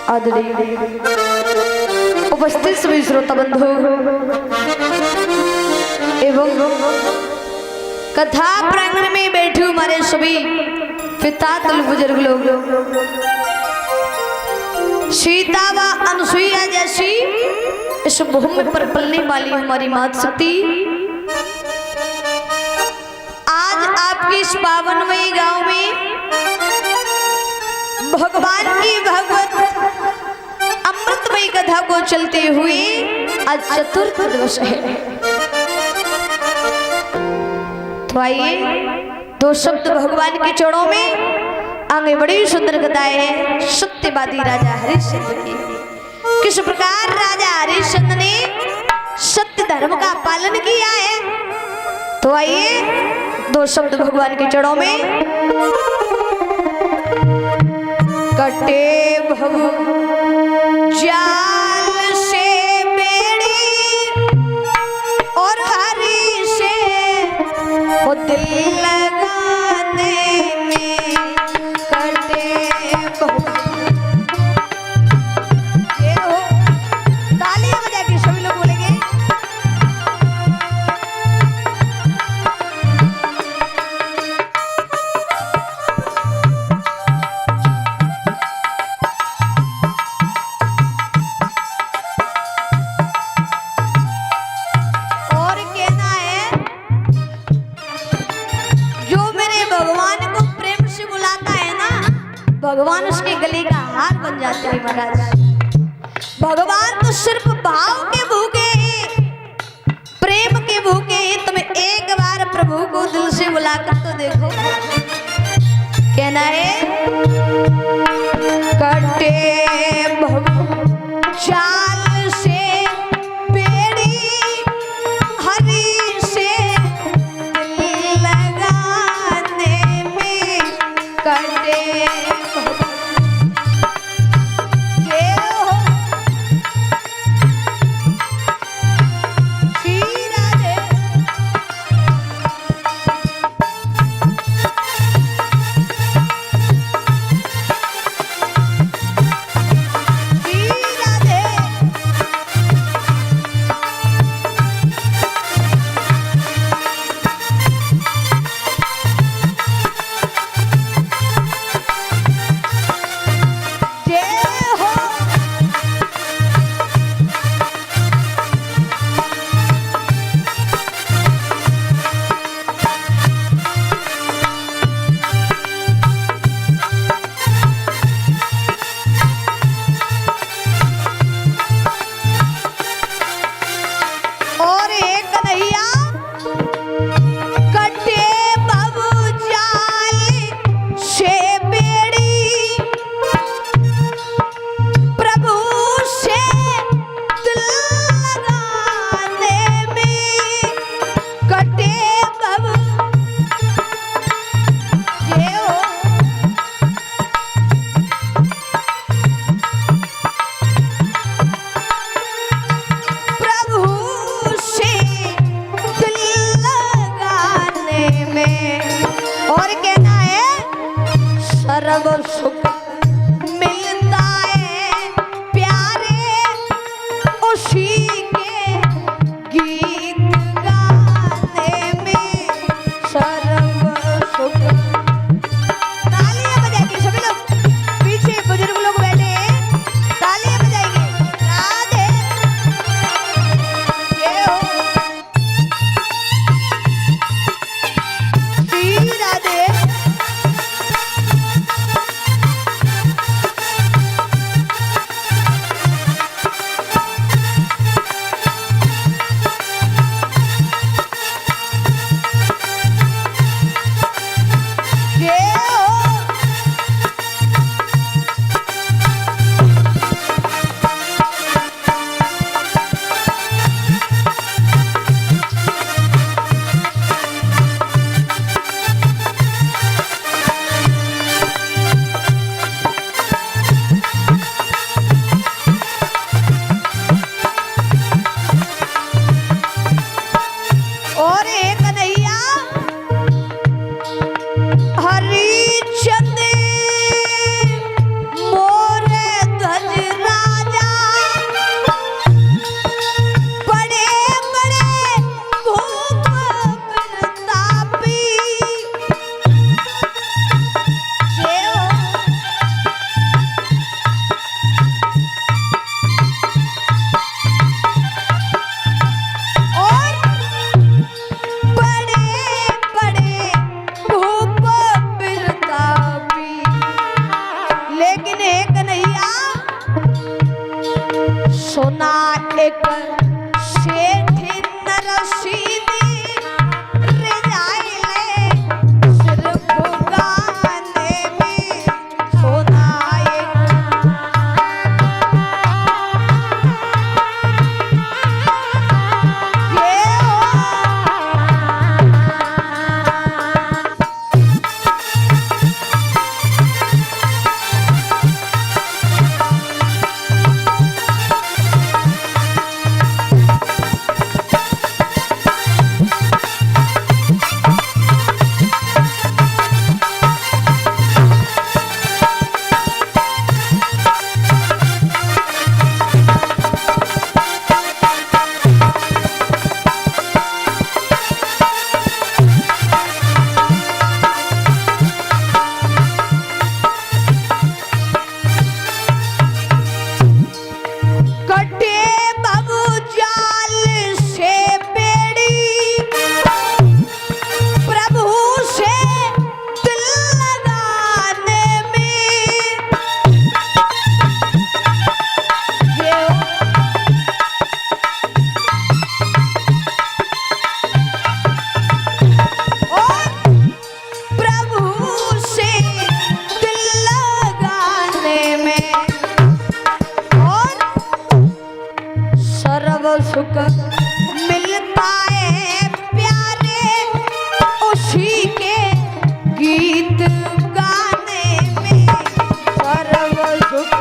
आदरणीय उपस्थित सभी श्रोता बंधु एवं कथा प्रांगण में बैठे हमारे सभी पिता तुल बुजुर्ग लोग, सीता व अनुसुईया जैसी इस भूमि पर पलने वाली हमारी माता शक्ति आज आपकी इस पावनमयी गांव में भगवान की भगवत अमृतमयी कथा को चलते हुए आज चतुर्थ दिवस है। तो आइए दो शब्द भगवान के चरणों में आगे बड़ी सुंदर कथाएं हैं सत्यवादी राजा हरिश्चंद्र की। किस प्रकार राजा हरिश्चंद्र ने सत्य धर्म का पालन किया है। तो आइए दो शब्द भगवान के चरणों में। कटे भव जाल से बेड़ी और हरि से वो दिल लगाने में कटे भव। ये हो तालियां बजा के सभी लोग बोलेंगे। भगवान उसके गले का हार बन जाते हैं महाराज। भगवान तो सिर्फ भाव के भूखे हैं, प्रेम के भूखे हैं। तुम्हें एक बार प्रभु को दिल से बुलाकर तो देखो। कहना है कटे चाल से बेड़ी हरि से दिल लगाने में कटे। कन्हैया सोना एक सेठ नरसीदी रे जाइले सिर्फ गाने में सोना सुख मिलता है प्यारे उसी के गीत गाने में सर्व सुख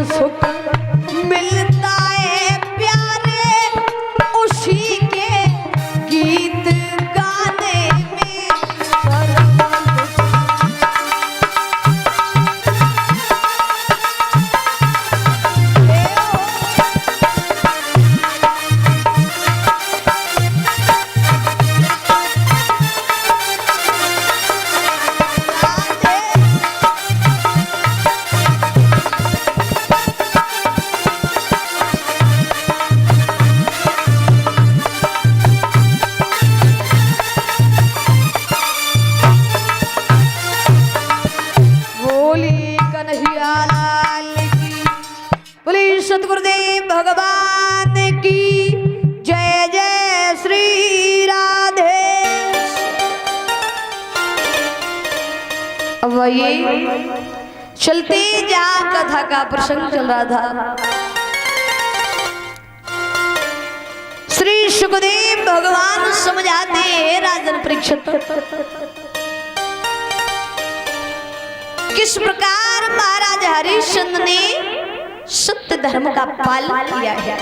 सुख मिलता है प्यारे उसी के गीत गाने में सतगुरुदेव भगवान की जय जय श्री राधे। अब ये चलते जहाँ कथा का प्रसंग चल रहा था, श्री सुखदेव भगवान समझाते हैं राजन परीक्षित किस प्रकार महाराज हरिश्चंद्र ने सत्य धर्म का पालन किया है।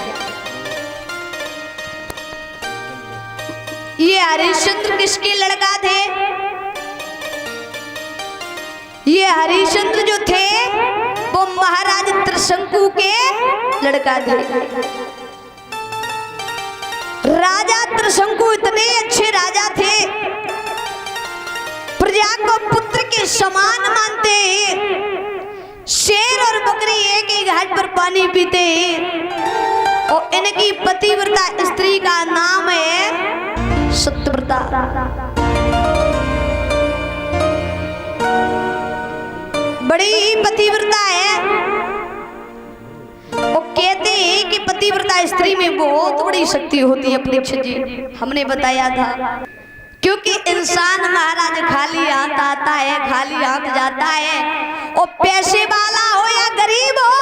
ये हरिश्चंद्र किसके लड़का थे? ये हरिश्चंद्र जो थे वो महाराज त्रिशंकु के लड़का थे। राजा त्रिशंकु इतने अच्छे राजा थे, प्रजा को पुत्र के समान मानते हैं। शेर और बकरी एक ही घाट पर पानी पीते हैं और इनकी पतिव्रता स्त्री का नाम है सत्यव्रता। बड़ी पतिव्रता है। वो कहते हैं कि पतिव्रता स्त्री में बहुत बड़ी शक्ति होती है। परीक्षित जी हमने बताया था, क्योंकि इंसान महाराज खाली हाथ आता है, खाली हाथ जाता है। और पैसे वाला हो या गरीब हो,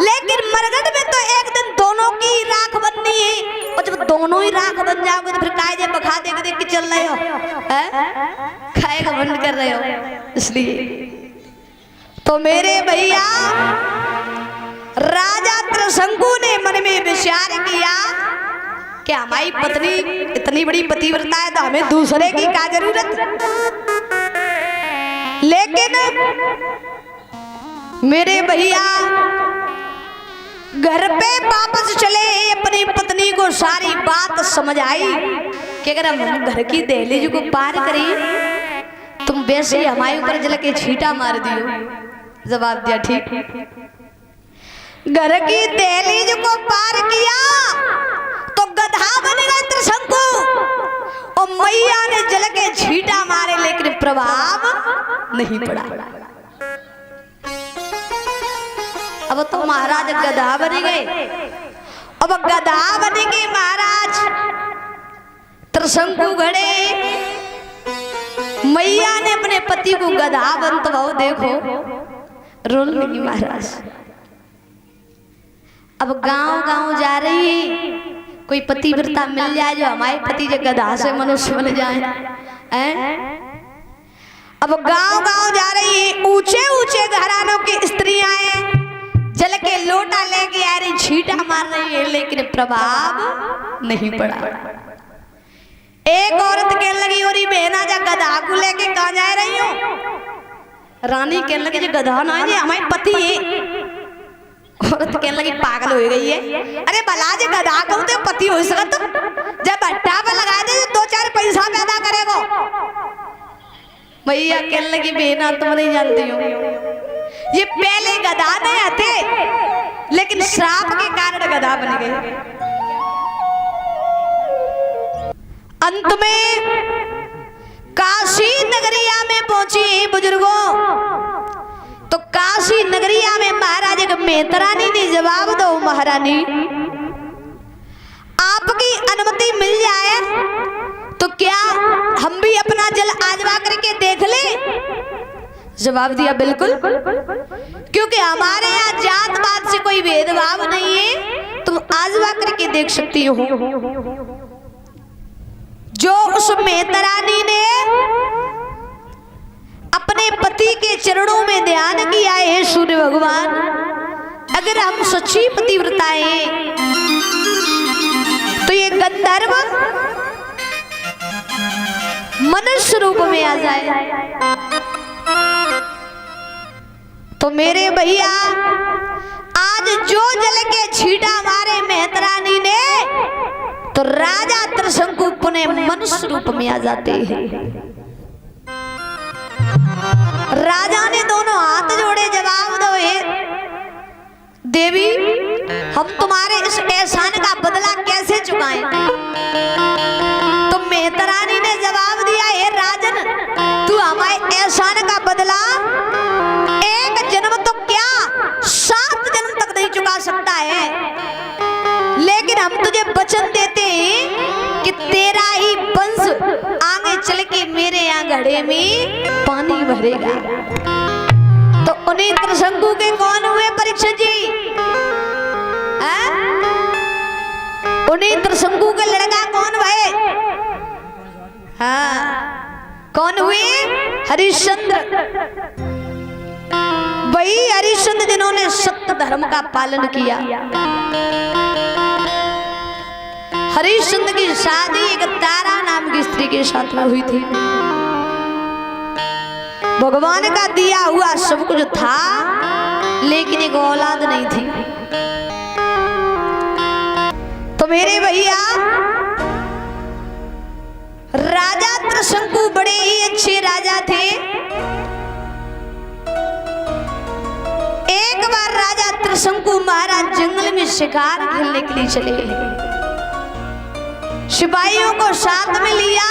लेकिन मरगट में तो एक दिन दोनों की राख बननी है। और जब दोनों ही राख बन जाओगे तो फिर कायदे बखा देख के चल रहे हो, खाएगा बंद कर रहे हो। इसलिए तो मेरे भैया राजा त्रिशंकु ने मन में विचार किया कि हमारी पत्नी इतनी बड़ी पतिव्रता है तो हमें दूसरे की क्या जरूरत। लेकिन मेरे भैया घर पे वापस चले, अपनी पत्नी को सारी बात समझ आई कि अगर हम घर की दहलीज को पार करें तुम वैसे ही हमारे ऊपर जल के छींटा मार दियो। जवाब दिया ठीक। घर की दहलीज को पार किया तो गधा बन गया त्रिशंकु, और मैया ने जल के छींटा मारे लेकिन प्रभाव नहीं पड़ा। अब तो महाराज गधा बन गए। अब गधा बन गए महाराज त्रिशंकु घड़े। मैया ने अपने पति को गधा बनत भाव देखो रोल लगी महाराज। अब गांव गांव जा रही है, कोई पतिव्रता मिल जाए जो हमारे पति जो गधा से मनुष्य बन जाए। अब गांव गांव जा रही है, ऊंचे ऊंचे घरानों की स्त्रियां हैं, जल के लोटा लेके आ रही, छींटा मार रही है, लेकिन प्रभाव नहीं पड़ा। एक औरत कहने लगी और बहना जा गधा को लेके कहाँ जा रही हो। रानी कहने लगी जो गधा ना है हमारे पति है। औरत कहने लगी पागल हो गई है, अरे भला जे गधा कहूं तो पति हो सकता, जब भट्टा पे लगा दे तो 2-4 पैसा पैदा करेगो। भैया कहने लगी बहना तुम नहीं जानती हो, ये पहले गधा नहीं थे लेकिन श्राप के कारण गधा बन गए। अंत में काशी नगरिया में पहुंची बुजुर्गों। तो काशी नगरिया में महाराज मेहतरानी ने जवाब दो महारानी आपकी अनुमति मिल जाए तो क्या हम भी अपना जल आजमा करके देख ले। जवाब दिया बिल्कुल, क्योंकि हमारे यहाँ जात पात से कोई भेदभाव नहीं है, तुम आजमा करके देख सकती हो। जो उस मेहतरानी ने अपने पति के चरणों में ध्यान किया है, सूर्य भगवान अगर हम सच्ची पतिव्रता हैं तो ये गंधर्व मनुष्य रूप में आ जाए। तो मेरे भैया आज जो जल के छींटा मारे मेहतरानी ने तो राजा त्रिशंकु पुनः मनुष्य रूप में आ जाते हैं। राजा ने दोनों हाथ जोड़े जवाब दो देवी हम तुम्हारे इस एहसान का बदला कैसे चुकाएं। तो मेहतरानी ने जवाब दिया हे राजन तू हमारे एहसान का बदला एक जन्म तो क्या 7 जन्म तक नहीं चुका सकता है, लेकिन हम तुझे वचन देते हैं कि तेरा ही वंश आगे चल के मेरे यहाँ घड़े में पानी भरेगा। तो उन्हीं त्रिशंकु के कौन हुए परीक्षित जी? उन्हीं त्रिशंकु के लड़का कौन हुए? हाँ कौन हुए? हरिश्चंद्र। वही हरिश्चंद्र जिन्होंने सत्य धर्म का पालन किया। हरिश्चंद्र की शादी एक तारा नाम की स्त्री के साथ में हुई थी। भगवान का दिया हुआ सब कुछ था लेकिन एक औलाद नहीं थी। तो मेरे भैया राजा त्रिशंकु बड़े ही अच्छे राजा थे। एक बार राजा त्रिशंकु महाराज जंगल में शिकार खेलने के लिए चले गए। सिपाहियों को साथ में लिया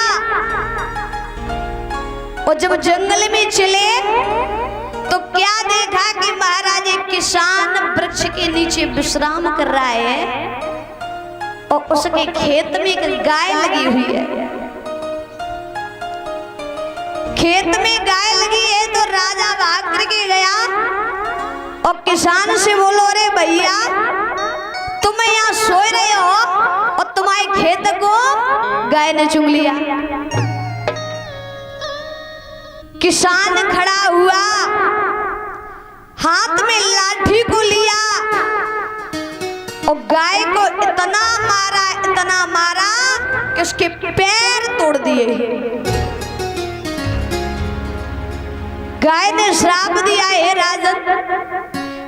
और जब जंगल में चले तो क्या विश्राम कर रहा है और उसके खेत में एक गाय लगी हुई है। खेत में गाय लगी है तो राजा भाग करके गया और किसान से बोलो, अरे भैया तुम यहाँ सोए रहे हो और तुम्हारे खेत को गाय ने चुग लिया। किसान खड़ा हुआ, हाथ में लाठी को लिया और गाय को इतना मारा कि उसके पैर तोड़ दिए। गाय ने श्राप दिया, हे राजन,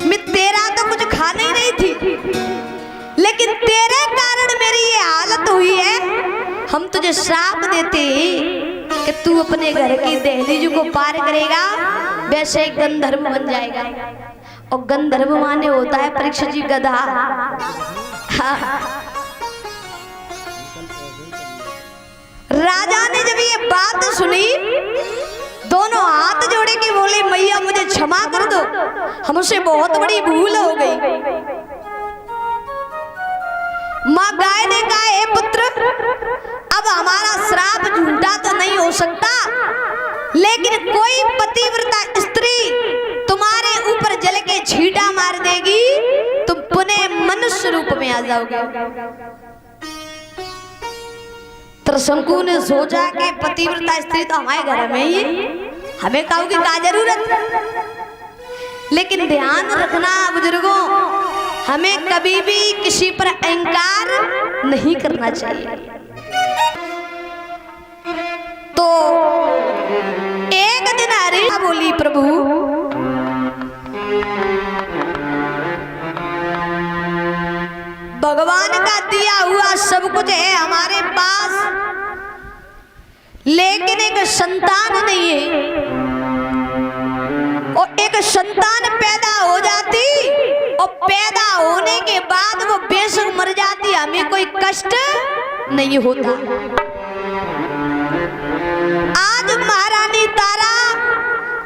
मैं तेरा तो कुछ खाने ही नहीं थी, लेकिन तेरे कारण मेरी ये हालत हुई है। हम तुझे श्राप देते कि तू अपने घर की दहलीज को पार करेगा, वैसे एक गंधर्व बन जाएगा। और गंधर्व माने होता है परीक्षित जी गधा। राजा ने जब ये बात सुनी, दोनों हाथ जोड़े के बोले, मैया मुझे क्षमा कर दो, हमसे बहुत बड़ी भूल हो गई। माँ गाय ने कहा, हे पुत्र, अब हमारा श्राप झूठा तो नहीं हो सकता, लेकिन कोई पतिव्रता स्त्री तुम्हारे ऊपर जल के छींटा मार देगी, तुम पुनः मनुष्य रूप में आ जाओगे। त्रिशंकु ने सोचा कि पतिव्रता स्त्री तो हमारे घर में ही, हमें काऊ की क्या जरूरत। लेकिन ध्यान रखना बुजुर्गों, हमें कभी भी किसी पर अहंकार नहीं करना चाहिए। तो एक दिन हरि बोली, प्रभु भगवान का दिया हुआ सब कुछ है हमारे पास, लेकिन एक संतान नहीं है। और एक संतान पैदा हो जाती और पैदा होने के बाद वो बेशक मर जाती, हमें कोई कष्ट नहीं होता। आज महारानी तारा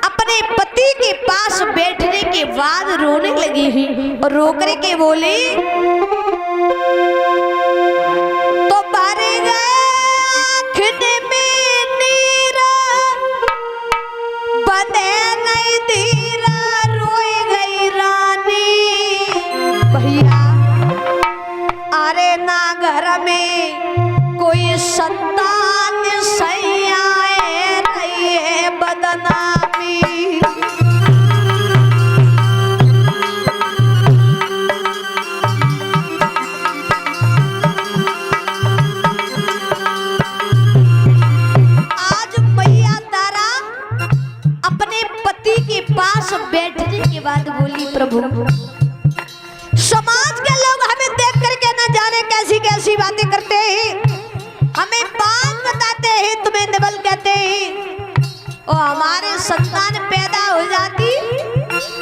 अपने पति के पास बैठने के बाद रोने लगी हुई और रो करके बोली, तो भरे गए आँखने में नीरा, बंधे नहीं धीरा, रोई गई रानी। भैया अरे ना घर में कोई संतान सैयाए रही है बदनामी। पास बैठने के बाद बोली, प्रभु समाज के लोग हमें देख करके न जाने कैसी कैसी बातें करते हैं, हमें बात बताते हैं, तुम्हें निबल कहते हैं। और हमारे संतान पैदा हो जाती,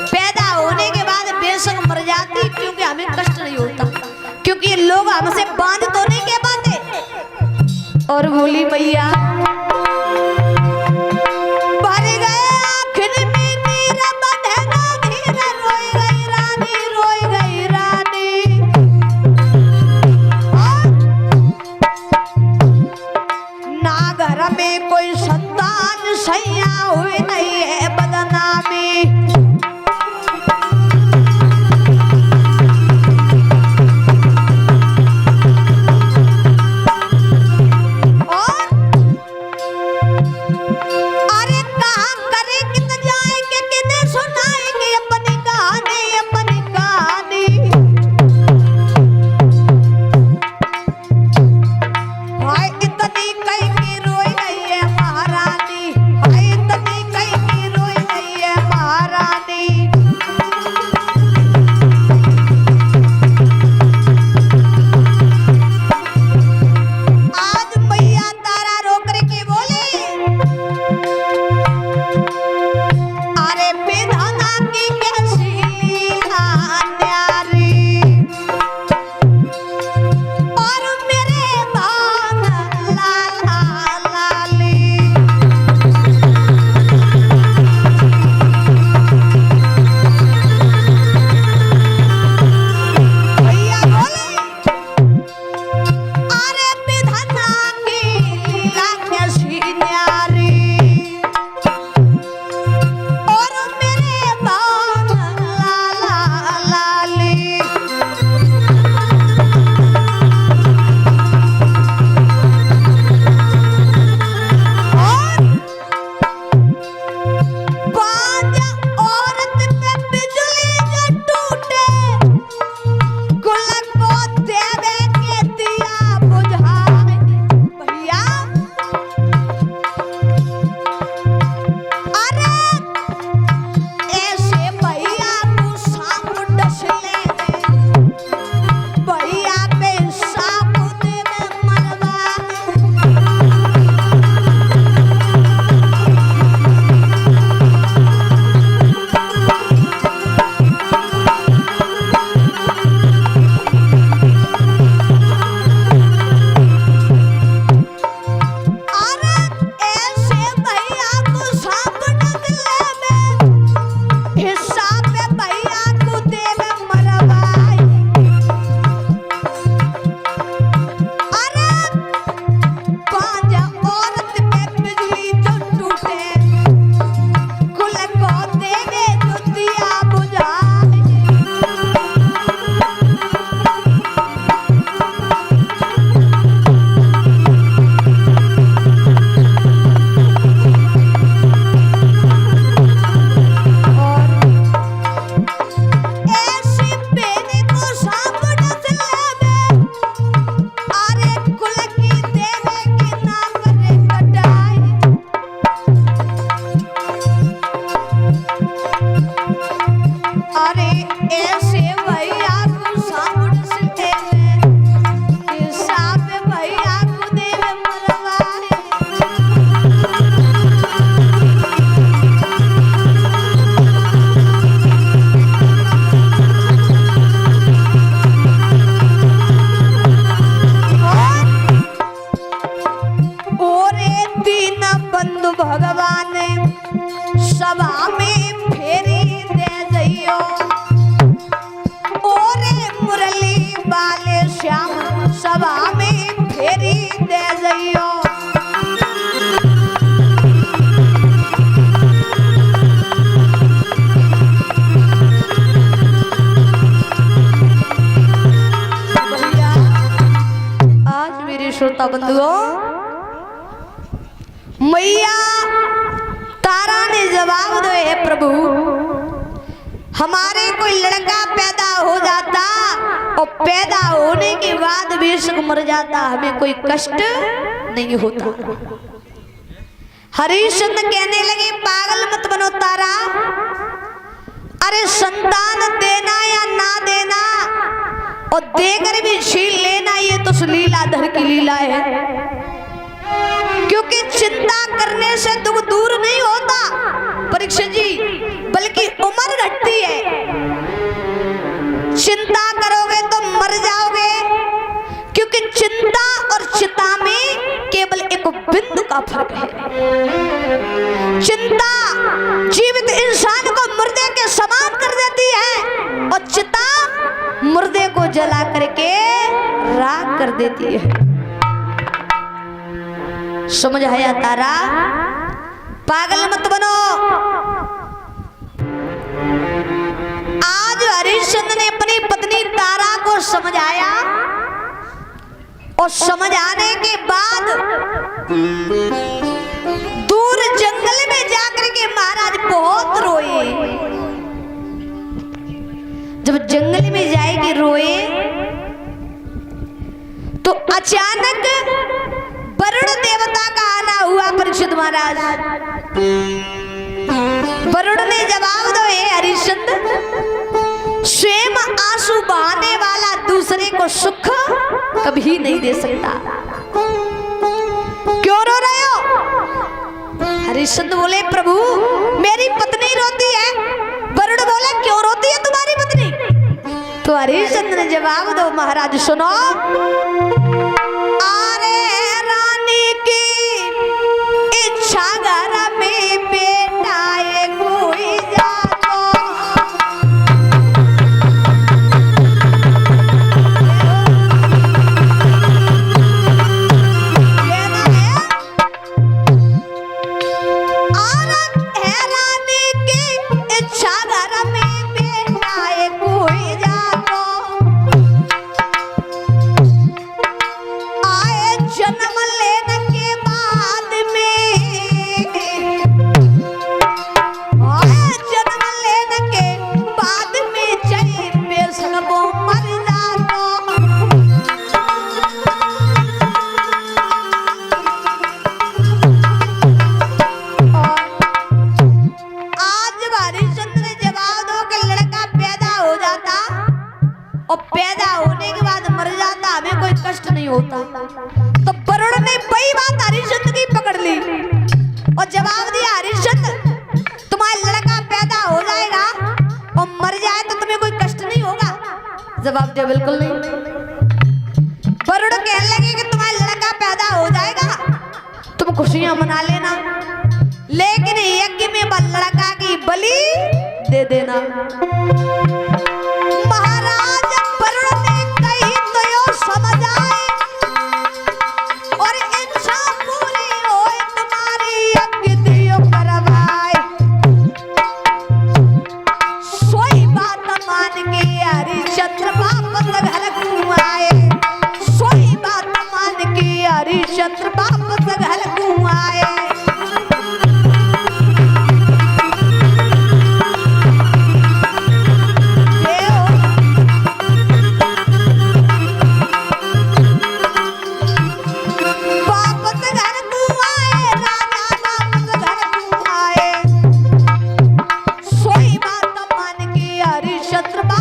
पैदा होने के बाद बेशक मर जाती, क्योंकि हमें कष्ट नहीं होता, क्योंकि लोग हमसे बांध तो नहीं कह पाते। और बोली, मैया ऐसे भैया को सामुड़ सिटे में साप भैया को देव मरवाए। और दीन बंधु भगवान सभा में फेरी दे जइयो। ओरे मुरली बाले श्याम सभा में फेरी दे जइयो। आज मेरे श्रोता बंधुओं मैया तारा ने जवाब दो, हे प्रभु हमारे कोई लड़का पैदा हो जाता और पैदा होने के बाद बेशक मर जाता, हमें कोई कष्ट नहीं होता। हरिश्चंद्र कहने लगे पागल मत बनो तारा, अरे संतान देना या ना देना और देकर भी छीन लेना ये तो लीलाधर की लीला है। क्योंकि चिंता करने से दुख दूर नहीं होता परीक्षित जी, बल्कि उम्र घटती है। चिंता करोगे तो मर जाओगे, क्योंकि चिंता और चिता में केवल एक बिंदु का फर्क है। चिंता जीवित इंसान को मुर्दे के समान कर देती है और चिता मुर्दे को जला करके राख कर देती है। समझ आया तारा, पागल मत बनो। आज हरिश्चंद्र ने अपनी पत्नी तारा को समझ आया और समझ आने के बाद दूर जंगल में जाकर के महाराज बहुत रोए। जब जंगल में जाएगी रोए तो अचानक वरुण देवता का आना हुआ। परीक्षित महाराज वरुण ने जवाब दो, हे हरिश्चंद्र स्वयं आंसू बहाने वाला दूसरे को सुख कभी नहीं दे सकता। क्यों रो रहे हो? हरिश्चंद्र बोले प्रभु मेरी पत्नी रोती है। वरुण बोले क्यों रोती है तुम्हारी पत्नी? तो हरिश्चंद्र ने जवाब दो, महाराज सुनो, इच्छा घर में बेटा ये कोई जानो। ये ना है औरत है रानी की इच्छा घर में बेटा ये कोई जानो। आए जन्म लेने के बाद में, जन्म लेने के बाद में चाहिए बेशक वो मर जातो। आज हरिश्चंद्र ने जवाब दो कि लड़का पैदा हो जाता और पैदा होने के बाद मर जाता, हमें कोई कष्ट नहीं होता। तो वरुण ने वही बात हरिश्चंद्र की पकड़ ली और जवाब दिया, हरिश्चंद्र तुम्हारा लड़का पैदा हो जाएगा और मर जाए तो तुम्हें कोई कष्ट नहीं होगा? जवाब दिया बिल्कुल नहीं। वरुण कहने लगे कि तुम्हारा लड़का पैदा हो जाएगा तुम खुशियां मना लेना, लेकिन यज्ञ में लड़का की बलि दे देना। महाराज वरुण ने कही तो यो समझ आए और इच्छा पूरी होए तुम्हारी यज्ञ दियो करवाए। सोई बात मान के हरिश्चंद्र वापस घर को आए। सोई बात मान के हरिश्चंद्र वापस घर को आए। छत्रपा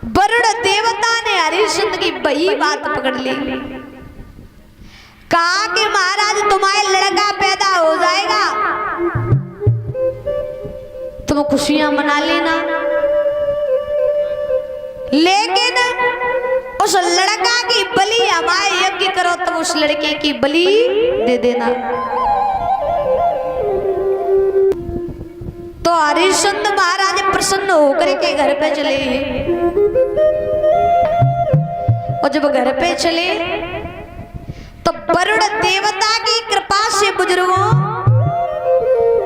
वरुण देवता ने हरिश्चंद्र की वही बात पकड़ ली, कहा कि महाराज तुम्हारे लड़का पैदा हो जाएगा, तुम खुशियां मना लेना, लेकिन उस लड़का की बलि हमारे यज्ञ करो, तुम उस लड़के की बलि दे देना। तो हरिश्चंद्र महाराज प्रसन्न होकर के घर पे चले, और जब घर पे चले तो वरुण देवता की कृपा से बुजुर्गों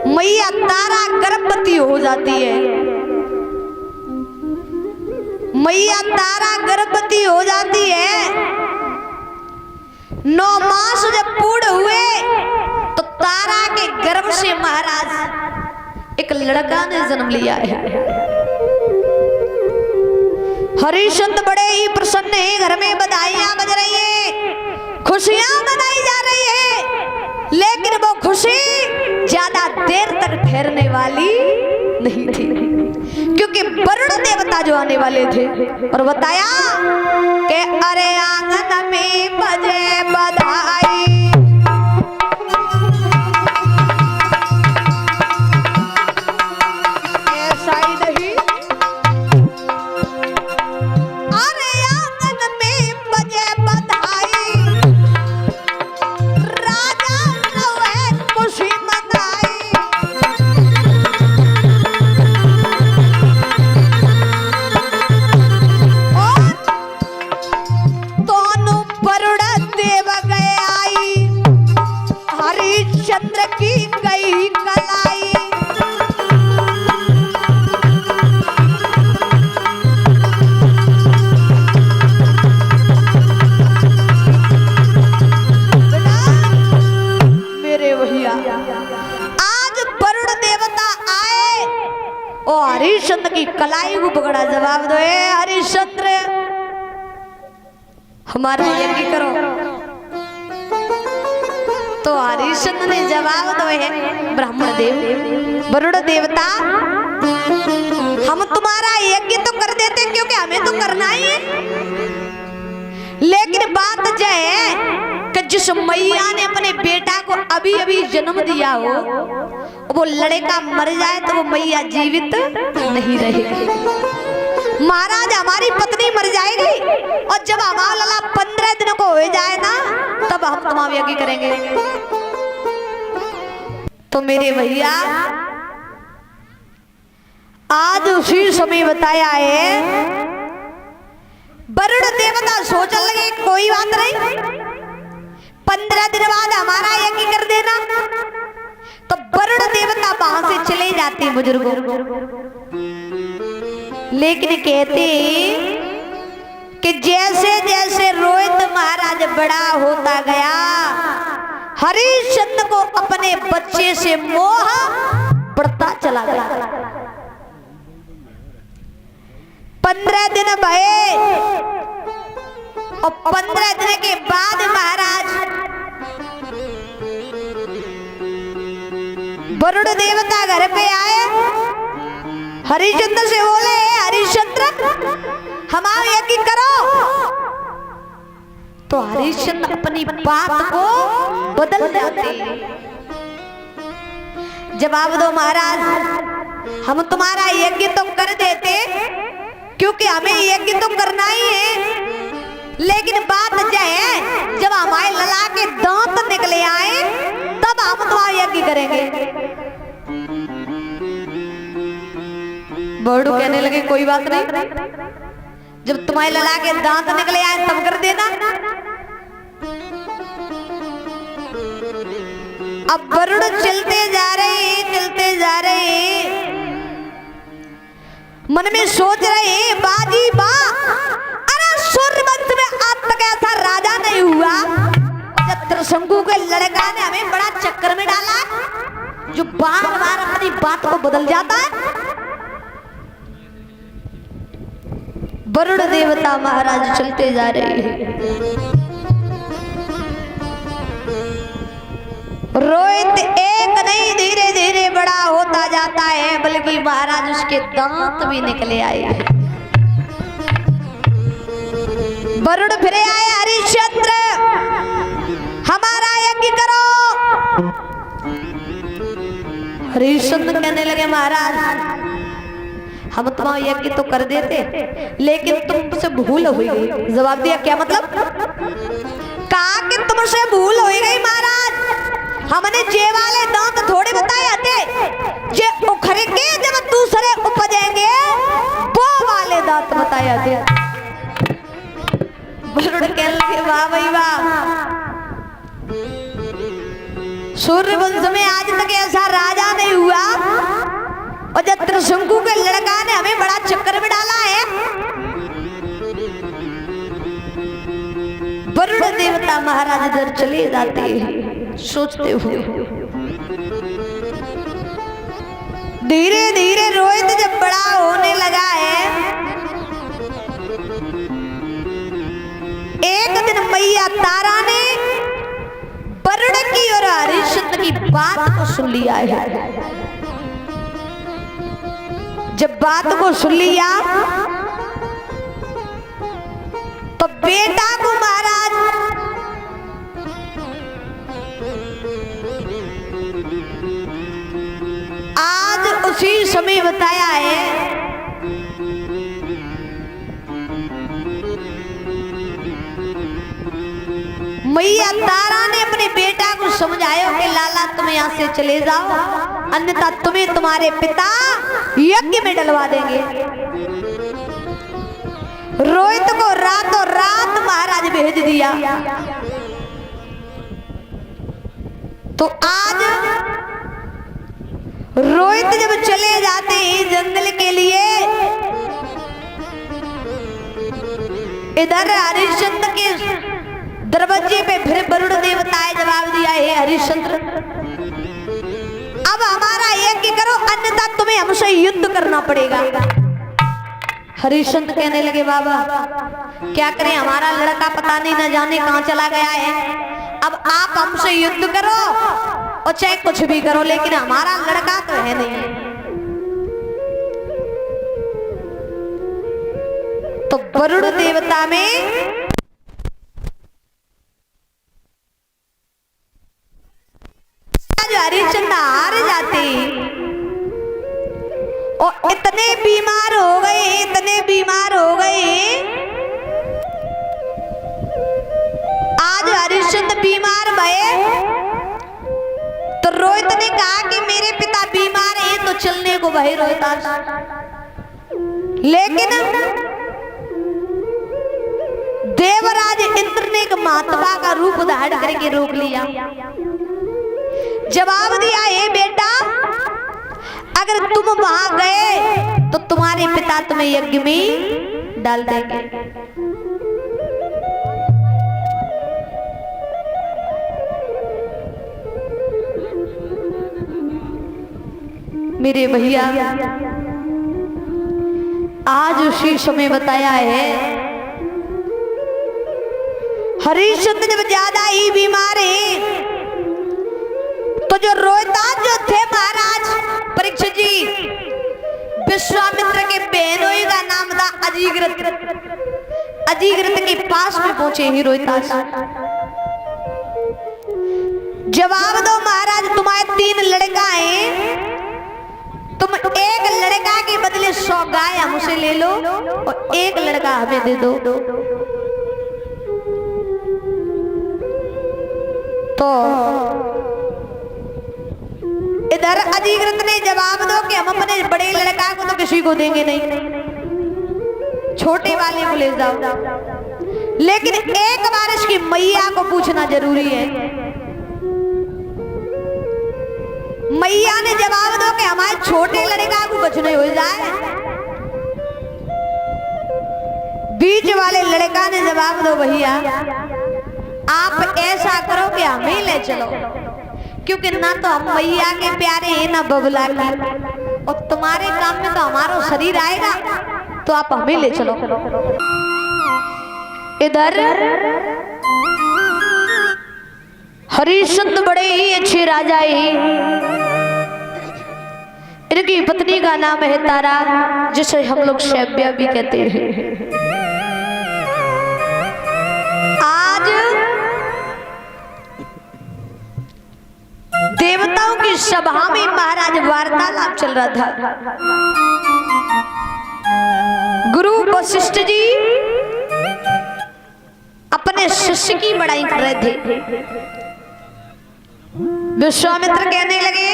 मैया तारा गर्भवती हो जाती है। मैया तारा गर्भवती हो जाती है। 9 मास जब पूर्ण हुए तो तारा के गर्भ से महाराज एक लड़का ने जन्म लिया है। हरिश्चंद्र बड़े ही प्रसन्न है, घर में बधाइयां बज रही है, खुशियां मनाई जा रही है, लेकिन वो खुशी ज्यादा देर तक ठहरने वाली नहीं थी, क्योंकि वरुण देवता जो आने वाले थे और बताया कि अरे आंगन में बजे बधाई, ऐसा ही नहीं, अरे आंगन में बजे बधाई, राजा नवे खुशी मनाई। हरिश्चंद्र की गई कलाई, मेरे भैया आज वरुण देवता आए और हरिश्चंद्र की कलाई को बगड़ा जवाब दो, हरिश्चंद्र हमारा यज्ञ करो। तो हरिश्चंद्र ने जवाब दो है ब्राह्मण देव, वरुण देवता हम तुम्हारा यज्ञ तो कर देते क्योंकि हमें तो करना ही है, लेकिन बात यह है कि जिस मैया ने अपने बेटा को अभी अभी जन्म दिया हो वो लड़का मर जाए तो वो मैया जीवित नहीं रहेगी। महाराज हमारी पत्नी मर जाएगी और जब हमारा लला 15 दिन को हो जाए ना तब हम तुम्हारा यज्ञ करेंगे। तो मेरे भैया आज उसी समय बताया है, वरुण देवता सोचने लगे कोई बात नहीं, 15 दिन बाद हमारा यज्ञ कर देना। तो वरुण देवता वहां से चले जाते बुजुर्गों, लेकिन कहते कि जैसे जैसे रोहित महाराज बड़ा होता गया हरिश्चंद्र को अपने बच्चे से मोह बढ़ता चला गया। 15 दिन भये और 15 दिन के बाद महाराज वरुण देवता घर पे आए, हरिश्चंद्र से बोले हरिश्चंद्र हमारा यज्ञ करो। तो हरिश्चंद्र अपनी बात को बदल जाते, जवाब दो महाराज हम तुम्हारा यज्ञ तो कर देते क्योंकि हमें यज्ञ तो करना ही है, लेकिन बात यह है जब हमारे लला के दांत निकले आए तब हम तुम्हारा यज्ञ करेंगे। बड़ू कहने लगे कोई बात नहीं, जब तुम्हारे लला के दांत निकले आए तब कर देना। अब वरुण चलते जा रहे मन में सोच रहे बाजी बा, अरे सूर्यवंश में आज तक ऐसा राजा नहीं हुआ। जब त्रिशंकु के लड़का ने हमें बड़ा चक्कर में डाला जो बार बार अपनी बात को बदल जाता है। वरुण देवता महाराज चलते जा रहे हैं, रोहित एक नहीं धीरे धीरे बड़ा होता जाता है, बल्कि महाराज उसके दांत भी निकले आए। वरुण फिरे आए हरिश्चंद्र, हमारा यज्ञ करो। हरिश्चंद्र कहने लगे महाराज हम तुम्हारा यज्ञ तो कर देते लेकिन तुमसे भूल हुई गई। जवाब दिया क्या मतलब? कहा कि तुमसे भूल हो गई महाराज, हमने जे वाले दांत थोड़े बताए थे जे उखड़ के जब दूसरे उपजेंगे वो वाले दांत बताए थे। वरुण कहने लगे वाह भाई वाह, सूर्य वंश में आज तक ऐसा राजा नहीं हुआ और जब त्रिशंकु के लड़का ने हमें बड़ा चक्कर में डाला है। वरुण देवता महाराज इधर चले जाते हैं सोचते हुए। धीरे धीरे रोहित जब बड़ा होने लगा है, एक दिन मैया तारा ने वरुण की और हरिश्चंद्र की बात को सुन लिया है। जब बात को सुन लिया तो बेटा को महाराज आज उसी समय बताया है। मैया तारा ने अपने बेटा को समझाया कि लाला तुम यहाँ से चले जाओ, अन्यथा तुम्हें तुम्हारे पिता यज्ञ में डलवा देंगे। रोहित को रातों रात महाराज भेज दिया। तो आज रोहित जब चले जाते हैं जंगल के लिए, इधर हरिश्चंद्र के दरवाजे पे फिर वरुण देवता ने जवाब दिया है हरिश्चंद्र अब हमारा यज्ञ करो अन्यथा तुम्हें हमसे युद्ध करना पड़ेगा। हरिश्चंद्र कहने लगे बाबा क्या करें, हमारा लड़का पता नहीं न जाने कहां चला गया है, अब आप हमसे युद्ध करो और चाहे कुछ भी करो लेकिन हमारा लड़का तो है नहीं। तो वरुण देवता में जो हरिश्चंद्र हार जाते और इतने बीमार हो गए, इतने बीमार हो गए। आज हरिश्चंद्र बीमार भये तो रोहित ने कहा कि मेरे पिता बीमार हैं तो चलने को भय रोहितास, लेकिन देवराज इंद्र ने एक महात्मा का रूप धारण करके रोक लिया। जवाब दिया है बेटा अगर तुम वहां गए तो तुम्हारे पिता तुम्हें यज्ञ में डाल देंगे। मेरे भैया आज उसी समय बताया है हरिश्चंद्र जब ज्यादा ही बीमार है तो जो रोहितास जो थे महाराज परीक्षित जी, विश्वामित्र के बहनोई का नाम था अजीग्रत, अजीग्रत के पास में पहुंचे ही रोहितास। जवाब दो महाराज तुम्हारे 3 लड़का हैं, तुम एक लड़का के बदले 100 गाय हमसे ले लो और एक लड़का हमें दे दो। तो इधर अजीग्रत ने जवाब दो कि हम अपने बड़े लड़का को तो किसी को देंगे नहीं, छोटे वाले को ले जाओ, लेकिन एक बार इसकी मैया को पूछना जरूरी है। मैया ने जवाब दो कि हमारे छोटे लड़का को कुछ नहीं हो जाए। बीच वाले लड़का ने जवाब दो भैया आप ऐसा करो कि हमें ले चलो, क्योंकि ना तो हम मैया के प्यारे हैं ना बबला के, और तुम्हारे काम में तो हमारा शरीर आएगा, तो आप हमें ले चलो। इधर हरिश्चंद्र बड़े ही अच्छे राजा हैं, इनकी पत्नी का नाम है तारा, जिसे हम लोग शैव्या भी कहते हैं। आज देवताओं की सभा में महाराज वार्तालाप चल रहा था। गुरु वशिष्ठ जी अपने शिष्य की बड़ाई कर रहे थे। विश्वामित्र कहने लगे,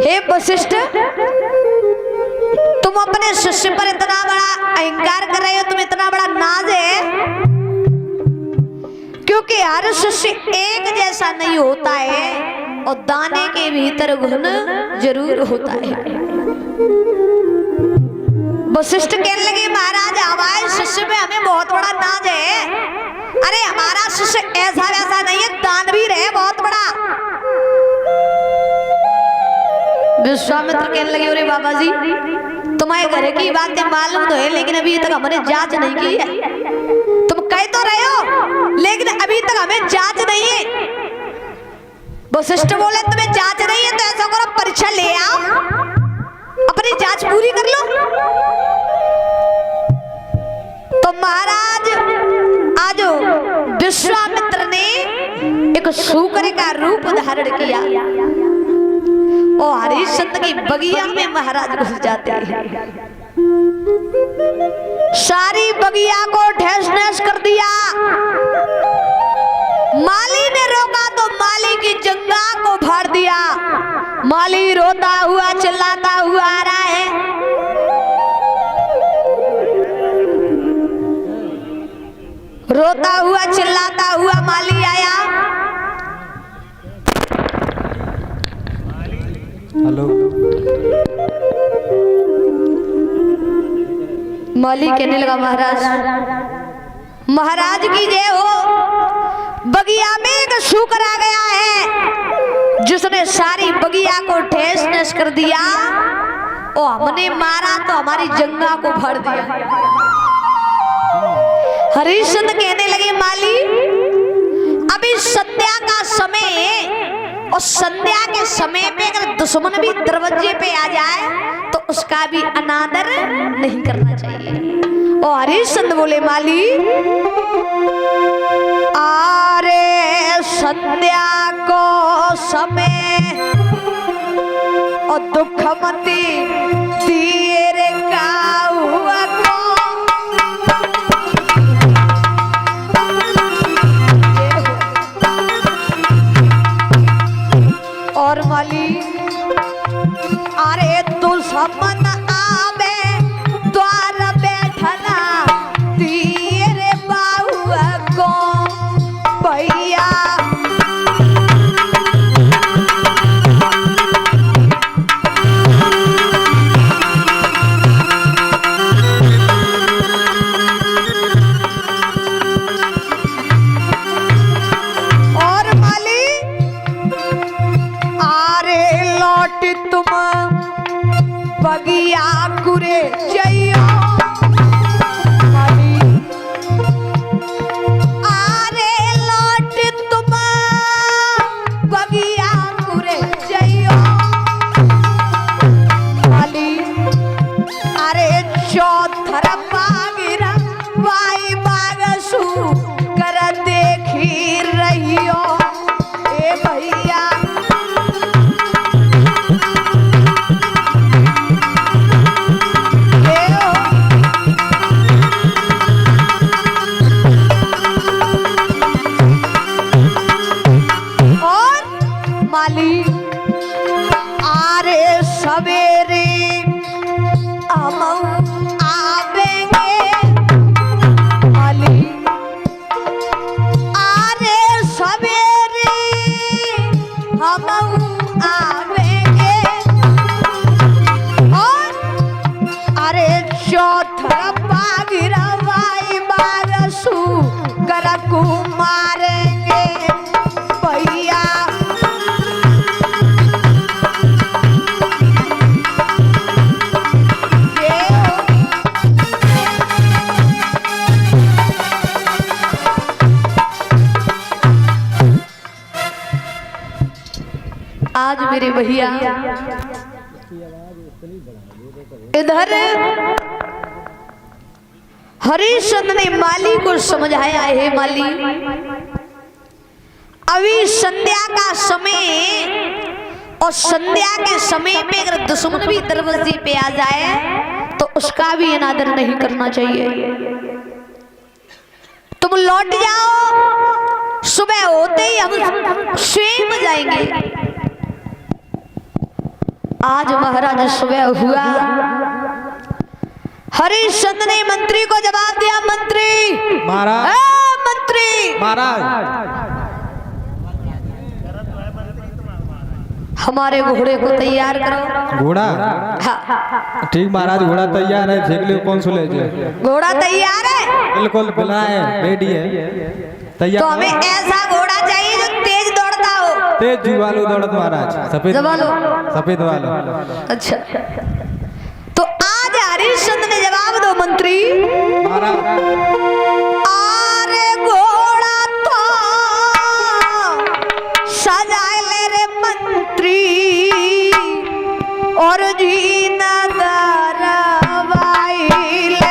हे वशिष्ठ, तुम अपने शिष्य पर इतना बड़ा अहंकार कर रहे हो, तुम इतना बड़ा नाज है, क्योंकि हर शिष्य एक जैसा नहीं होता है और दाने के भीतर गुण जरूर होता है। वशिष्ठ कहने लगे, महाराज हमारे शिष्य में हमें बहुत बड़ा नाज है। अरे हमारा शिष्य ऐसा वैसा नहीं है, दानवीर है बहुत बड़ा। विश्वामित्र कहने लगे, अरे बाबा जी, तुम्हारे घर की बातें मालूम तो है, लेकिन अभी तक हमने जांच नहीं की है। तुम कह तो रहे हो, लेकिन अभी तक हमें जांच नहीं है। वशिष्ठ बोले, तुम्हें जांच नहीं है तो ऐसा करो, परीक्षा ले आओ, अपनी जांच पूरी कर लो। तो महाराज आज विश्वामित्र ने एक शूकर का रूप धारण किया और हरिश्चंद्र की बगिया में महाराज घुस जाते हैं। सारी बगिया को ठेस नैस कर दिया। माली ने रोका तो माली की जंगा को फाड़ दिया। माली रोता हुआ चिल्लाता हुआ आ रहा है। रोता हुआ चिल्लाता हुआ माली आया। हेलो। माली कहने लगा, महाराज की जय हो। बगिया में एक शूकर आ गया है जिसने सारी बगिया को ठेस नैस कर दिया और हमने मारा तो हमारी जंगा को फाड़ दिया। हरिश्चंद्र कहने लगे, माली अभी संध्या का समय है और संध्या के समय पे अगर दुश्मन भी दरवाजे पे आ जाए तो उसका भी अनादर नहीं करना चाहिए। और हरिश्चंद्र बोले, माली आरे संध्या को समय और दुखमती तेरे काहुआ को। और माली अरे तू समन आवे द्वार बैठना तेरे बाहुआ को भैया। बगिया कुरे जइयो माली, आरे लौट तुम बगिया कुरे जइयो माली। अरे चौथर बागिरा वाई बागसू कर देखी रहियो ए भैया। माली आरे सवेरे हम आवेंगे माली, आरे सवेरे हम आवेंगे। और अरे चौथा बागिरा वाई बारसू गरकू मारेंगे भैया। आज मेरे भैया इधर हरिश्चंद्र ने माली को समझाया, हे माली, अभी संध्या का समय, और संध्या के समय पे अगर दुश्मन भी दरवाजे पे आ जाए तो उसका भी अनादर नहीं करना चाहिए। तुम लौट जाओ, सुबह होते ही हम स्वयं जाएंगे। आज महाराज सुबह हुआ, हरिश्चंद्र ने मंत्री को जवाब दिया, मंत्री महाराज, मंत्री महाराज, हमारे घोड़े को तैयार करो। घोड़ा? हाँ। ठीक महाराज, घोड़ा तैयार है, देख लो कौन सुले जे। घोड़ा तैयार है? बिल्कुल बिना है, रेडी है, तैयार। तो हमें ऐसा घोड़ा चाहिए जो तेज दौड़ता हो। तेज जुवालू दौड़त महाराज, सफेद सफेद वालो। अच्छा, तो आज हरिश्चंद्र ने जवाब दो मंत्री। अरे घोड़ा तो सजा ले रे मंत्री, और जीना दरवाई ले।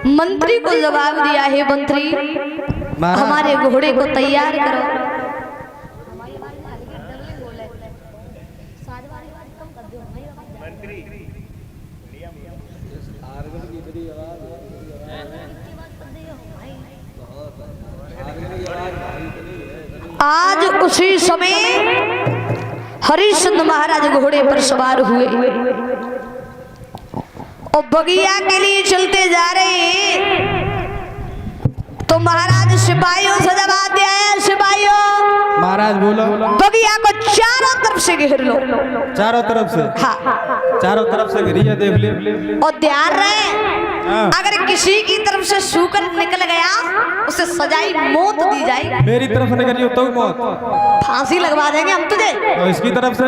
मंत्री को जवाब दिया, है मंत्री हमारे घोड़े को तैयार करो। आज उसी समय हरिश्चंद्र महाराज घोड़े पर सवार हुए और बगिया के लिए चलते जा रहे हैं। तो महाराज सिपाहियों से जवाब दिया है, सिपाहियों महाराज बोलो, बगिया को चारों तरफ से घेर लो। चारों तरफ से? हाँ, चारों तरफ से घेरिए, देख ले। और ध्यान रहे अगर किसी की तरफ से सूकर निकल गया उसे सजाई मौत दी जाएगी। मेरी तरफ निकली हो तो मौत? फांसी लगवा देंगे हम तुझे। और इसकी तरफ से?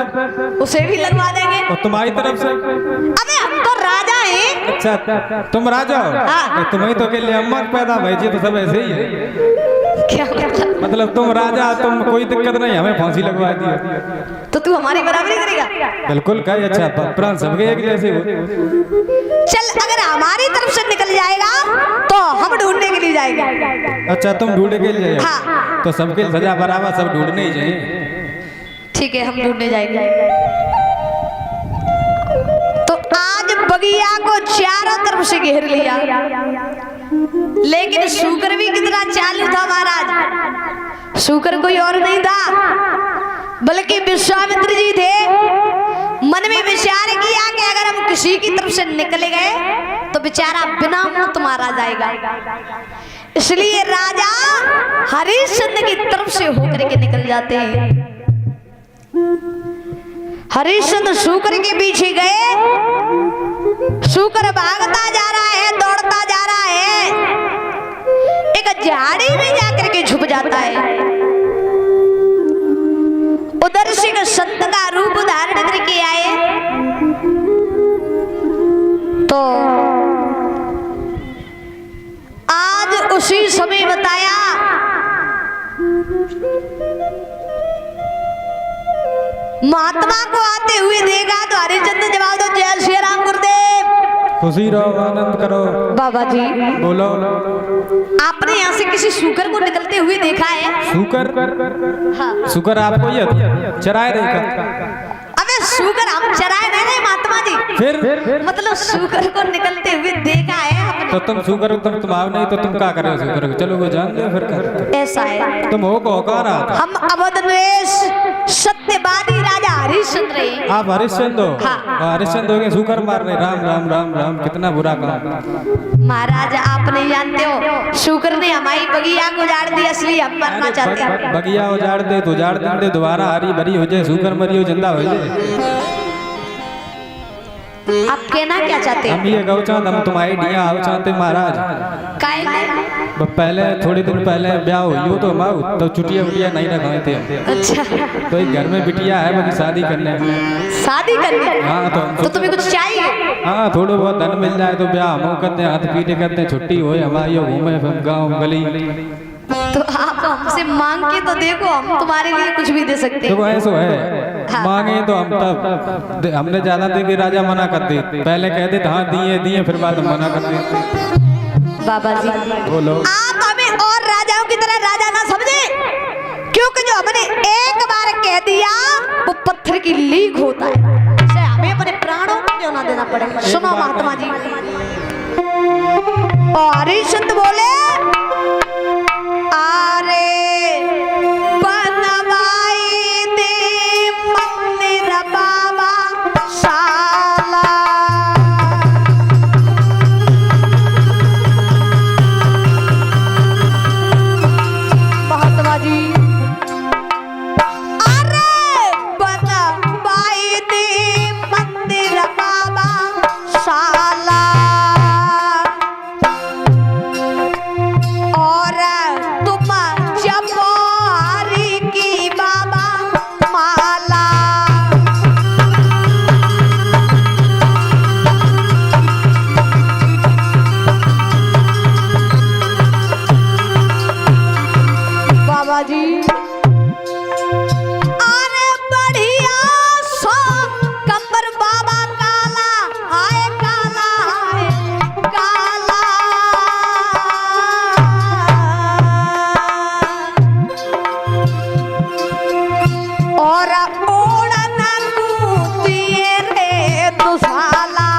उसे भी लगवा देंगे। और तुम्हारी तरफ से? अबे हम तो राजा हैं। अच्छा, तुम राजा हो? हाँ। तुम्हें तो के लिए अम्मा पैदा भाई जी, तो सब ऐसे ही है। क्या मतलब तुम राजा, तुम कोई दिक्कत नहीं, हमें फांसी लगवा दी। तो तू हमारी बराबरी करेगा? बिल्कुल। कहीं अच्छा, प्राण सबके एक जैसे हो। चल, अगर हमारी तरफ से निकल जाएगा तो हम ढूंढने के लिए जाएंगे। अच्छा, तुम ढूंढने के लिए जाएगा? हाँ। तो सबके सजा बराबर, सब ढूंढने ही चाहिए। ठीक है, हम ढूंढने जाएंगे। तो आज बगिया को चारों तरफ से घेर लिया, लेकिन शुक्र भी कितना चालू था महाराज। शुकर कोई और नहीं था बल्कि विश्वामित्र जी थे। मन में विचार किया कि अगर हम किसी की तरफ से निकले गए तो बेचारा बिना मौत मारा जाएगा, इसलिए राजा हरिश्चंद्र की तरफ से होकर के निकल जाते हैं। हरिश्चंद्र शुकर के पीछे गए। शुकर भागता जा रहा है, दौड़ता जा रहा है, एक झाड़ी में जाकर के छुप जाता है। उधर से एक संत का रूप धारण करके आए तो आज उसी समय बताया महात्मा को आते हुए देखा तो हरिश्चंद्र जवाब दो, जय श्री राम गुरुदेव। खुशी रहो, आनंद करो। बाबा जी बोलो। आपने यहाँ से किसी शुकर को निकलते हुए देखा है? शुकर? हाँ। शुकर आपको ये चराए देखा? अबे शुकर हम चराए नहीं महात्मा जी। फिर मतलब शुकर को निकलते हुए देखा है आपने? तो तुम शुकर तुम आओ नहीं तो तुम क्या करे शुकर को? चलो वो जान लो फिर कर। ऐसा है। तुम हो को कौन रहा? हम अवध नरेश सत्यवादी राजा हरिश्चंद्र हैं। आप हरिश्चंद्र हो? हाँ। हरिश्चंद्र हो गए शुकर मार रहे। राम राम राम राम, कितना बुरा काम। महाराज आप नहीं जानते हो, शुकर ने हमारी बगिया को उजाड़ दी, इसलिए हम मरना चाहते हैं। बगिया उजाड़ दे तो उजाड़ दे, दोबारा हरी भरी हो जाए, शुकर मरी हो, जिंदा हो जाए। आप कहना क्या चाहते हैं? हम ये गौ चाहते, हम तुम्हारी डिया आओ चाहते महाराज। काय पहले थोड़े दिन पहले ब्याह हुई तो हम आओ तो चुटिया उटिया नहीं रखाए थे। अच्छा। तो एक घर में बिटिया है बाकी शादी करने। शादी करने? हाँ तो तुम्हें कुछ चाहिए? हाँ थोड़ा बहुत धन मिल जाए तो ब्याह हम करते हैं, हाथ पीटे करते हैं, छुट्टी हो हमारी घूमे गाँव गली। तो आप हमसे मांग के तो देखो, हम तुम्हारे लिए कुछ भी दे सकते हैं। तो ऐसा है। हाँ। मांगे तो हम तब हमने ज्यादा दे के राजा मना कर दे, पहले कह दे हाँ दिए दिए, फिर बाद मना कर दे। बाबा जी बोलो। आप हमें और राजाओं की तरह राजा ना समझे, क्योंकि जो हमने एक बार कह दिया वो पत्थर की लीक होता है, इसे हमें अपने प्राणों को क्यों ना देना पड़े। सुनो महात्मा जी। और हरिश्चंद्र बोले, अरे बनवाई दे मंदिर बाबा साला। महात्मा जी अरे बनवाई दे मंदिर बाबा साला, और तुम जपहारी की बाबा माला। बाबा जी अरे बढ़िया सो कंबर बाबा काला, हाय काला हाय काला। और ओढ़ना कूदिए रे दुसाला।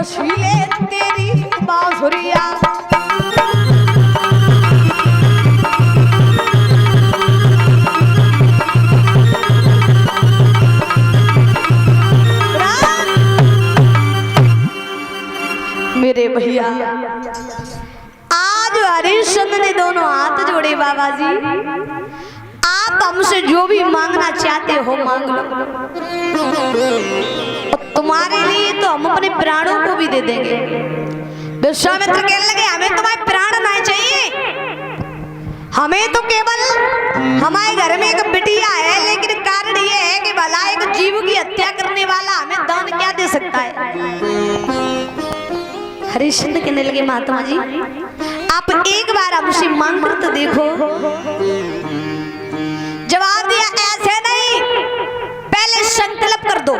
कसीले तेरी बांसुरिया। मेरे भैया आज हरिश्चंद्र ने दोनों हाथ जोड़े, बाबा जी आप हमसे जो भी मांगना चाहते हो मांग लो, तुम्हारे लिए तो हम अपने प्राणों को भी दे देंगे। विश्वामित्र कहने लगे हमें तुम्हारे प्राण नहीं चाहिए, हमें तो केवल हमारे घर में एक बिटिया है, लेकिन कारण ये है कि भला एक जीव की हत्या करने वाला हमें दान क्या दे सकता है। हरिश्चंद्र कहने लगे महात्मा जी आप एक बार हमसे मांग कर तो देखो। जवाब दिया ऐसे नहीं, पहले संकल्प कर दो।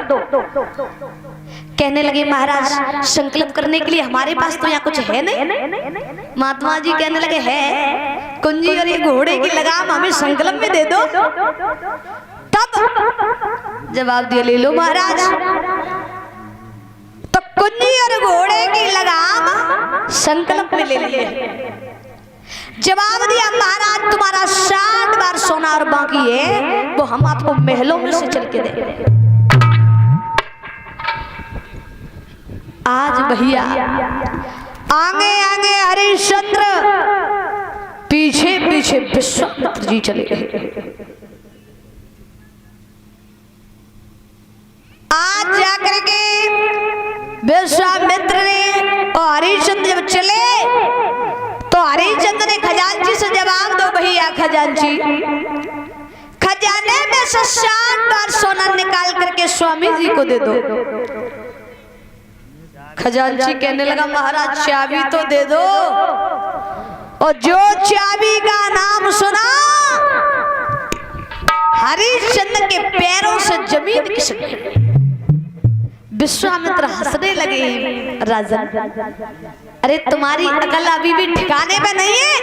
कहने लगे महाराज संकल्प करने के लिए हमारे पास तो यहाँ कुछ है नहीं। महात्मा जी कहने लगे है, कुंजी और ये घोड़े की लगाम हमें संकल्प में दे दो। तब जवाब दिया ले लो महाराज। तो कुंजी और घोड़े की लगाम संकल्प में ले लिए। जवाब दिया महाराज तुम्हारा 60 बार सोना और बाकी है वो हम आपको महलों में से चल के देंगे। आज भैया आगे आगे हरिश्चंद्र, पीछे पीछे विश्वामित्र जी चले गए। आज जाकर के विश्वामित्र ने और हरिश्चंद्र जब चले तो हरिश्चंद्र ने खजांची से जवाब दो भैया खजांची, खजाने में से 60 बार सोना निकाल करके स्वामी जी को दे दो। खजांची कहने लगा महाराज चाबी तो दे दो। और जो चाबी का नाम सुना हरिश्चंद्र के पैरों से जमीन खिसक गई। विश्वामित्र हंसने लगे राजन, अरे तुम्हारी अकल अभी भी ठिकाने पे नहीं है।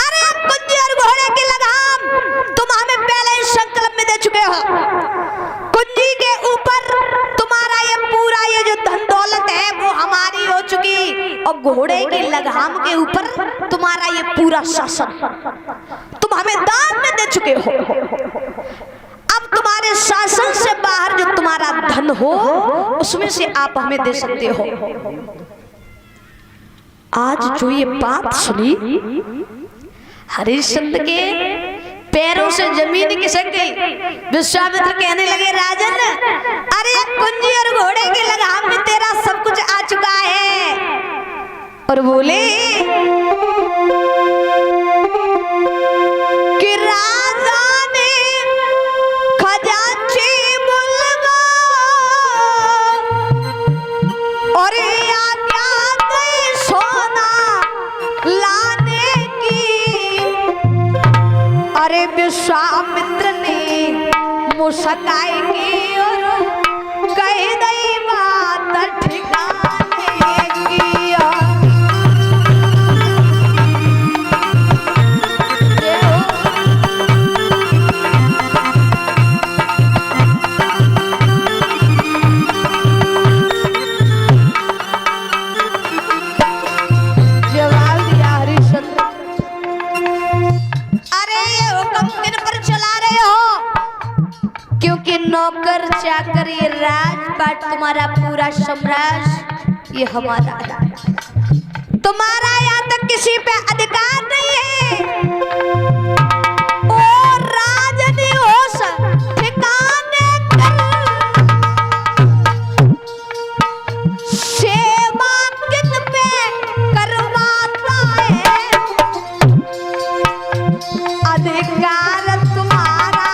अरे अब कुंजी और घोड़े की लगाम तुम हमें पहले ही संकल्प में दे चुके हो। कुंजी के ऊपर तुम्हारा ये पूरा ये जो धन दौलत है वो हमारी हो चुकी, और घोड़े की लगाम के ऊपर तुम्हारा ये पूरा शासन तुम हमें दान में दे चुके हो। अब तुम्हारे शासन से बाहर जो तुम्हारा धन हो उसमें से आप हमें दे सकते हो। आज जो ये बात सुनी हरिश्चंद्र के पैरों से जमीन खिसक गई। विश्वामित्र कहने लगे राजन अरे कुंजी और घोड़े की लगाम में तेरा सब कुछ आ चुका है। और बोले कि राजा ने खजांची बुलवा और आज्ञा दी सोना लाने की। अरे विश्वामित्र ने मुस्काई की और कह दी बात ठिकाने की। नौकर चाकर ये राजपाट तुम्हारा पूरा साम्राज्य ये हमारा है, तुम्हारा यहाँ तक किसी पे अधिकार नहीं है। और राजनी होश ठिकाने कर सेवा किन पे करवाता है। अधिकार तुम्हारा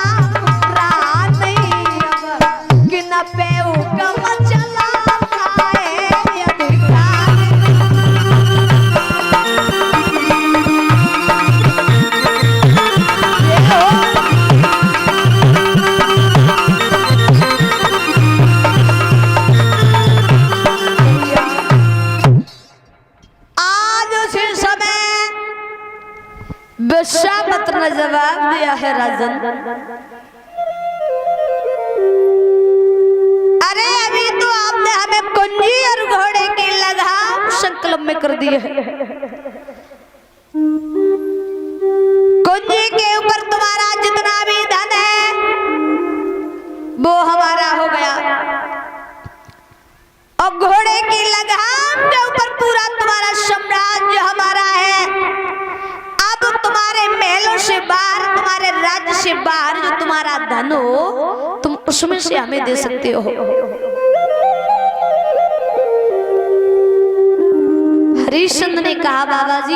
पे हुक्म चलाता है। अधिकार आज उसी समय विश्वामित्र ने जवाब दिया है राजन अरे अभी तो आपने हमें कुंजी और घोड़े की लंबे कर दिए हैं। कुंजी के ऊपर तुम्हारा जितना भी धन है वो हमारा हो गया, और घोड़े की लगाम के ऊपर पूरा तुम्हारा साम्राज्य हमारा है। अब तुम्हारे महलों से बाहर, तुम्हारे राज्य से बाहर जो तुम्हारा धन हो तुम उसमें से हमें दे सकते हो। हरिश्चंद्र ने कहा बाबा जी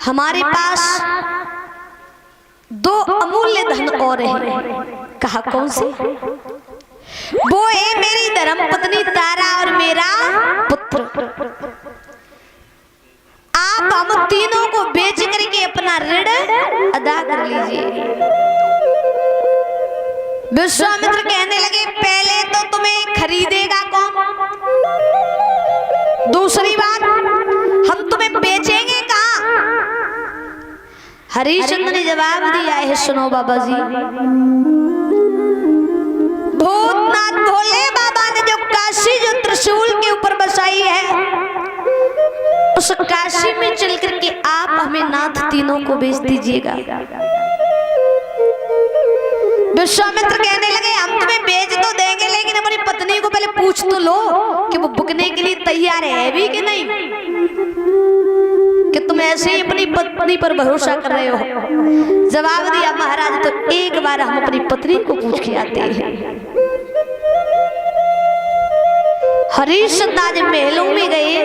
हमारे पास 2 अमूल्य धन और है। कहा कौन सी? वो है मेरी धर्म पत्नी तारा और मेरा पुत्र। आप हम तीनों को बेच करके अपना ऋण अदा कर लीजिए। विश्वामित्र कहने लगे पहले तो तुम्हें खरीदेगा कौन? दूसरी बात हम तुम्हें बेचेंगे कहाँ? हरिश्चंद्र ने जवाब दिया है, सुनो बाबा जी। भूतनाथ भोले बाबा ने जो काशी जो त्रिशूल के ऊपर बसाई है, उस काशी में चल करके आप हमें नाथ तीनों को बेच दीजिएगा। विश्वामित्र कहने लगे हम तुम्हें बेच तो देंगे, लेकिन हमारी पत्नी को पहले पूछ तो लो कि वो बुकने के लिए तैयार है भी कि नहीं, कि तुम ऐसे ही अपनी पत्नी पर भरोसा कर रहे हो। जवाब दिया महाराज तो एक बार हम अपनी पत्नी को पूछ के आते हैं। हरिश्चंद्र आज महलों में गए,